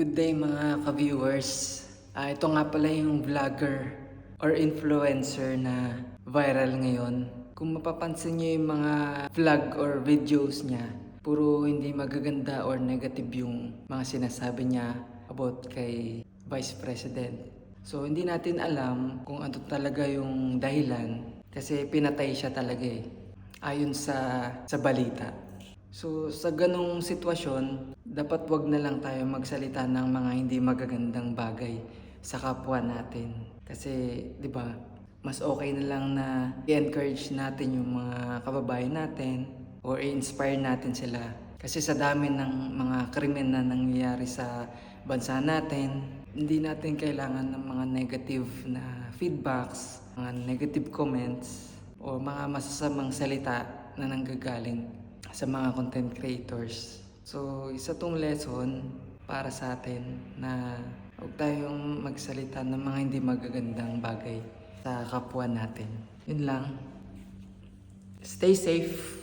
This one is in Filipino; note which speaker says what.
Speaker 1: Good day mga ka-viewers. Ito nga pala yung vlogger or influencer na viral ngayon. Kung mapapansin niyo yung mga vlog or videos niya, puro hindi magaganda or negative yung mga sinasabi niya about kay Vice President. So hindi natin alam kung ano talaga yung dahilan kasi pinatay siya talaga ayon sa balita. So sa ganong sitwasyon, dapat wag na lang tayo magsalita ng mga hindi magagandang bagay sa kapwa natin. Kasi 'di ba, mas okay na lang na i-encourage natin yung mga kababayan natin or i-inspire natin sila. Kasi sa dami ng mga krimen na nangyayari sa bansa natin, hindi natin kailangan ng mga negative na feedbacks, mga negative comments, o mga masasamang salita na nanggagaling sa mga content creators. So, isa tong lesson para sa atin na huwag tayong magsalita ng mga hindi magagandang bagay sa kapwa natin. Yun lang. Stay safe.